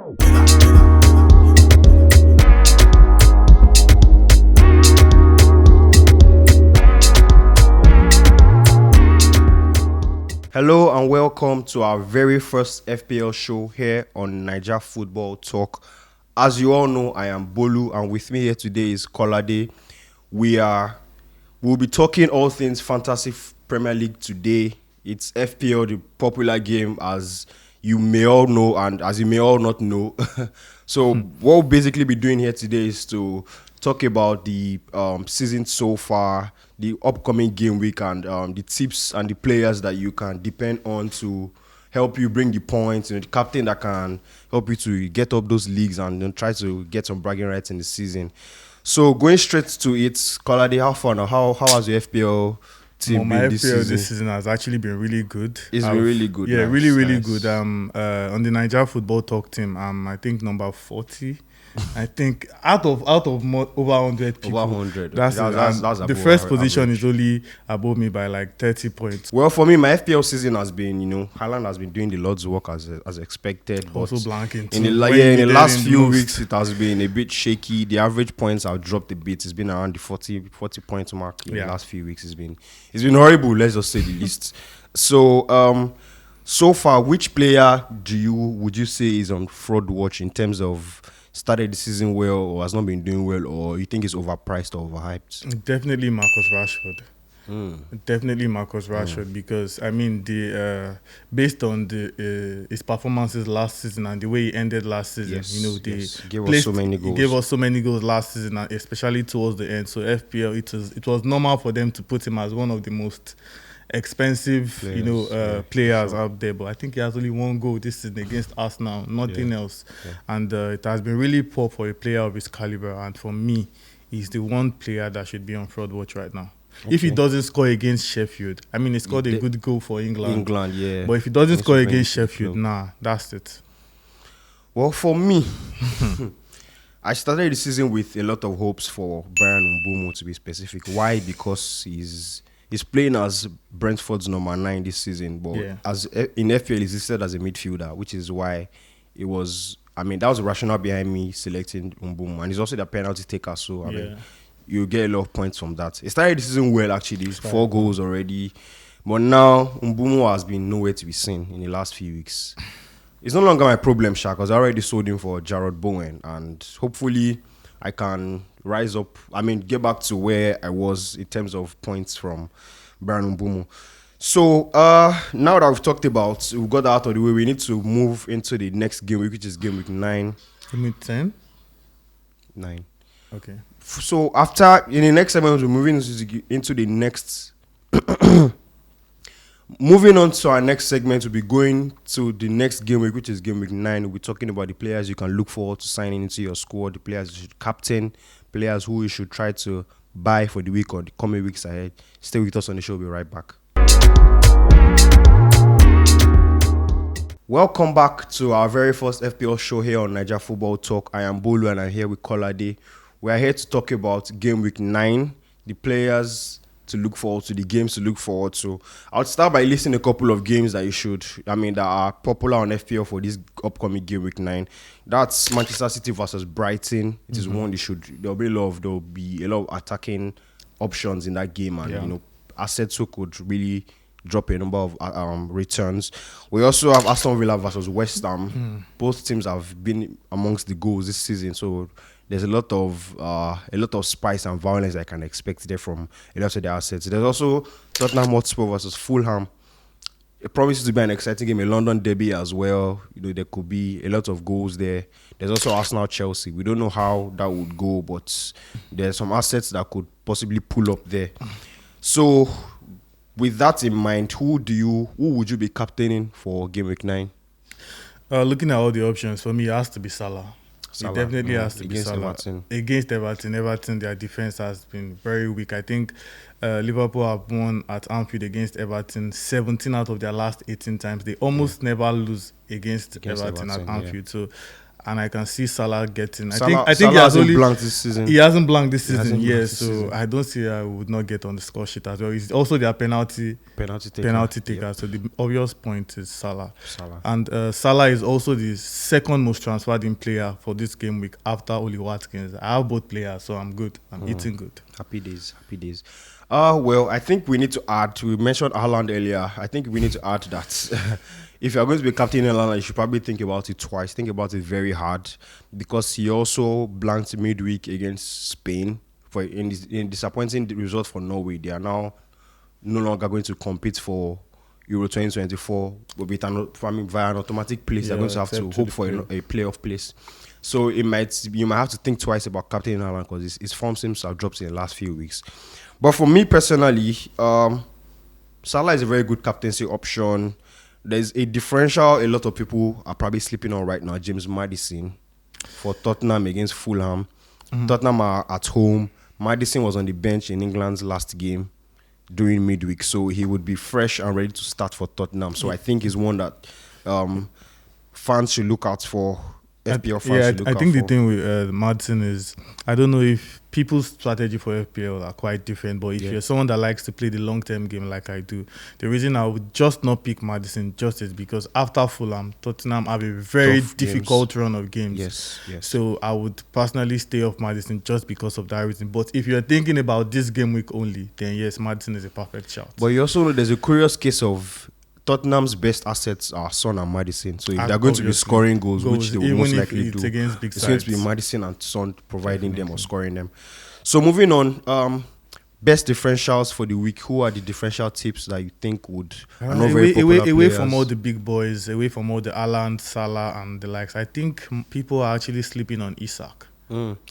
Hello and welcome to our very first FPL show here on Naija Football Talk. As you all know, I am Bolu, and with me here today is Kolade. We'll be talking all things fantasy Premier League today. It's FPL, the popular game, as you may all know and as you may all not know. So what we'll basically be doing here today is to talk about the season so far, the upcoming game week, and the tips and the players that you can depend on to help you bring the points, the captain that can help you to get up those leagues and try to get some bragging rights in the season. So going straight to it, Kolade, how far now? How has your FPL team been this season? This season has actually been really good. It's been really good. Yeah, nice, really nice. good. On the Naija Football Talk team, I think number 40. I think out of over 100 people. Over 100. That's the first position average. Is only above me by like 30 points. Well, for me, my FPL season has been, Haaland has been doing the Lord's work as expected. But also blanking too. In the last few weeks, it has been a bit shaky. The average points have dropped a bit. It's been around the 40 point mark in the last few weeks. It's been horrible, let's just say the least. So, so far, which player would you say is on fraud watch in terms of started the season well or has not been doing well, or you think it's overpriced or overhyped? Definitely Marcus Rashford. Definitely Marcus Rashford, because I mean based on his performances last season and the way he ended last season, he gave us so many goals. He gave us so many goals last season, especially towards the end. So FPL, it was normal for them to put him as one of the most expensive players out there, but I think he has only one goal this season against Arsenal, nothing else. And it has been really poor for a player of his caliber, and for me, he's the one player that should be on fraud watch right now. If he doesn't score against Sheffield, I mean, he scored a good goal for England, yeah. But if he doesn't score against Sheffield, that's it. Well, for me, I started the season with a lot of hopes for Brian Mbeumo, to be specific. Why? Because he's playing as Brentford's number 9 this season, but as in FPL he's listed as a midfielder, which is why it was. I mean, that was the rationale behind me selecting Mbeumo, and he's also the penalty taker. So I mean, you get a lot of points from that. He started the season well, actually, 4 goals already, but now Mbeumo has been nowhere to be seen in the last few weeks. It's no longer my problem, Sha, because I already sold him for Jarrod Bowen, and hopefully I can rise up, get back to where I was in terms of points from Brian Mbeumo. So, now that we've talked about, we've got that out of the way, we need to move into the next game week, which is game week 9. Game week 10? 9. Okay. So, in the next segment, we're moving into the next... Moving on to our next segment, we'll be going to the next game week, which is game week 9. We'll be talking about the players you can look forward to signing into your squad, the players you should captain, players who you should try to buy for the week or the coming weeks ahead. Stay with us on the show. We'll be right back. Welcome back to our very first FPL show here on Naija Football Talk. I am Bolu and I'm here with Kolade. We are here to talk about game week 9, the players to look forward to, the games to look forward to. I'll start by listing a couple of games that that are popular on FPL for this upcoming game week 9. That's Manchester City versus Brighton. It is one there'll be a lot of attacking options in that game, and assets who could really drop a number of returns. We also have Aston Villa versus West Ham. Both teams have been amongst the goals this season, so there's a lot of spice and violence I can expect there from a lot of their assets. There's also Tottenham Hotspur versus Fulham. It promises to be an exciting game, a London derby as well. There could be a lot of goals there. There's also Arsenal Chelsea. We don't know how that would go, but there's some assets that could possibly pull up there. So, with that in mind, who would you be captaining for game week 9? Looking at all the options, for me, it has to be Salah. It definitely has to be Salah. Against Everton, their defense has been very weak. I think Liverpool have won at Anfield against Everton 17 out of their last 18 times. They almost never lose against Everton at Anfield. So and I can see Salah getting. I Salah think he has only blanked this season. He hasn't blanked this season, yes. So I don't see I would not get on the score sheet as well. He's also their penalty taker. Yep. So the obvious point is Salah. And Salah is also the second most transferred in player for this game week after Oli Watkins. I have both players, so I'm good. I'm eating good. Happy days. Well, I think we need to add. We mentioned Haaland earlier. I think we need to add that if you're going to be captain in Haaland, you should probably think about it twice. Think about it very hard, because he also blanked midweek against Spain in disappointing result for Norway. They are now no longer going to compete for Euro 2024 via an automatic place. They're going to have to hope for a playoff place. So you might have to think twice about captain Haaland, because his form seems to have dropped in the last few weeks. But for me personally, Salah is a very good captaincy option. There's a differential a lot of people are probably sleeping on right now, James Maddison, for Tottenham against Fulham. Tottenham are at home. Maddison was on the bench in England's last game during midweek, so he would be fresh and ready to start for Tottenham. So I think he's one that fans should look out for. FPL fans should look out for. The thing with Maddison is, I don't know if people's strategy for FPL are quite different, but if you're someone that likes to play the long-term game like I do, the reason I would just not pick Maddison just is because after Fulham, Tottenham have a very difficult run of games. Yes. So I would personally stay off Maddison just because of that reason. But if you're thinking about this game week only, then yes, Maddison is a perfect shout. But you also know there's a curious case of Tottenham's best assets are Son and Madison. So if they're going to be scoring goals, which they will most likely do, it's going to be Madison and Son providing them or scoring them. So moving on, best differentials for the week. Who are the differential tips that you think would are not very popular away players? from all the big boys, away from all the Haaland, Salah and the likes? I think people are actually sleeping on Isak.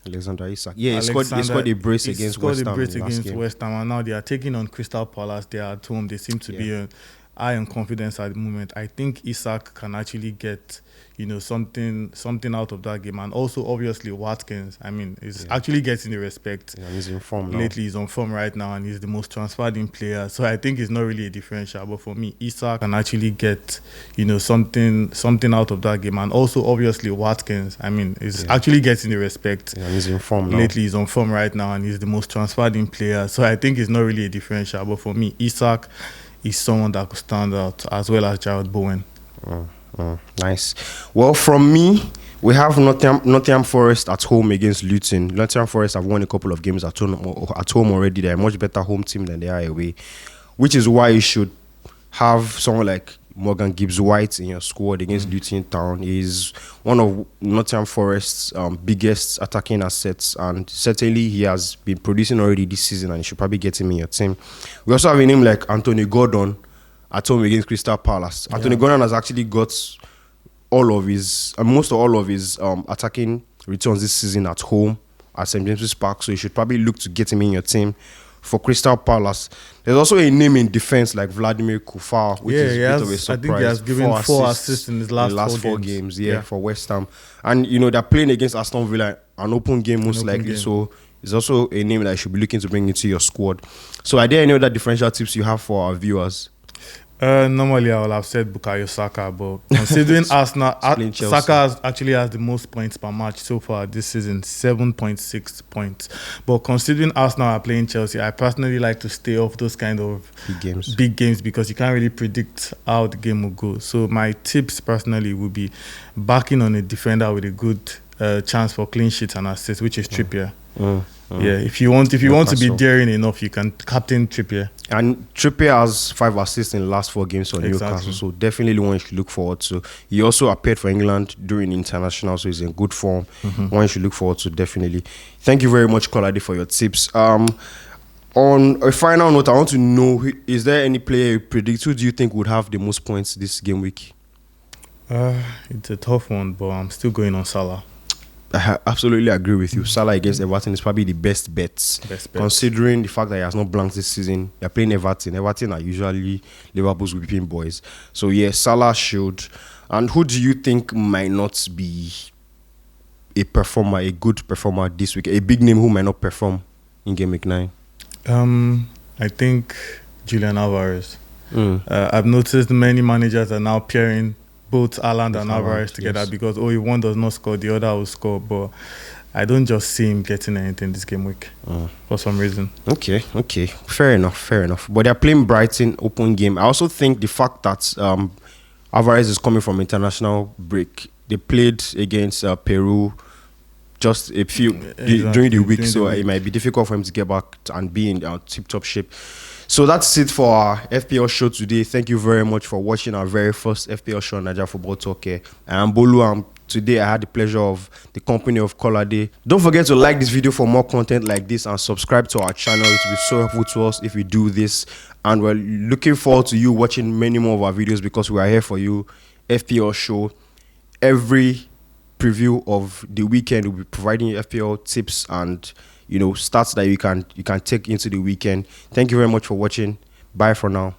Alexander Isak. Yeah, he scored a brace against West Ham, and now they are taking on Crystal Palace. They are at home. They seem to be high on confidence at the moment. I think Isak can actually get, something out of that game. And also, obviously, Watkins, is actually getting the respect. Yeah, he's in form now. Lately, he's on form right now, and he's the most transferred in player. So I think it's not really a differential. But for me, Isak can actually get, something out of that game. And also, obviously, Watkins, is actually getting the respect. Yeah, he's in form now. Lately, he's on form right now, and he's the most transferred in player. So I think it's not really a differential. But for me, Isak is someone that could stand out, as well as Jared Bowen. Nice. Well, from me, we have Nottingham Forest at home against Luton. Nottingham Forest have won a couple of games at home already. They're a much better home team than they are away, which is why you should have someone like Morgan Gibbs-White in your squad against Luton Town. He's one of Nottingham Forest's biggest attacking assets, and certainly he has been producing already this season, and you should probably get him in your team. We also have a name like Anthony Gordon at home against Crystal Palace. Anthony Gordon has actually got most of all of his attacking returns this season at home at St. James's Park, so you should probably look to get him in your team. For Crystal Palace, there's also a name in defense like Vladimir Kufar, which is a bit of a surprise. I think he has given 4 assists in his last 4 games. For West Ham. And, they're playing against Aston Villa, an open game most likely. So it's also a name that you should be looking to bring into your squad. So are there any other differential tips you have for our viewers? Normally, I would have said Bukayo Saka, but considering Arsenal, Saka actually has the most points per match so far this season, 7.6 points. But considering Arsenal are playing Chelsea, I personally like to stay off those kind of big games because you can't really predict how the game will go. So my tips personally would be backing on a defender with a good chance for clean sheets and assists, which is Trippier. Yeah, if you want to be daring enough, you can captain Trippier. And Trippier has 5 assists in the last 4 games for Newcastle, so definitely one you should look forward to. He also appeared for England during international, so he's in good form. One you should look forward to, definitely. Thank you very much, Kolade, for your tips. On a final note, I want to know, is there any player you predict, who do you think would have the most points this game week? It's a tough one, but I'm still going on Salah. I absolutely agree with you. Salah against Everton is probably the best bet. Considering the fact that he has not blanked this season. They're playing Everton. Everton are usually Liverpool's whipping boys. So, Salah should. And who do you think might not be a good performer this week? A big name who might not perform in game week 9? I think Julian Alvarez. I've noticed many managers are now pairing both Haaland and Alvarez together because if one does not score, the other will score. But I don't just see him getting anything this game week for some reason. Okay. Fair enough. But they're playing Brighton open game. I also think the fact that Alvarez is coming from international break. They played against Peru just a few during the week, so it might be difficult for him to get back and be in tip-top shape. So that's it for our FPL show today. Thank you very much for watching our very first FPL show on Naija Football Talk. I am Bolu, and today I had the pleasure of the company of Kolade. Don't forget to like this video for more content like this and subscribe to our channel. It will be so helpful to us if we do this. And we're looking forward to you watching many more of our videos because we are here for you. FPL show. Every preview of the weekend will be providing you FPL tips and stats that you can take into the weekend. Thank you very much for watching. Bye for now.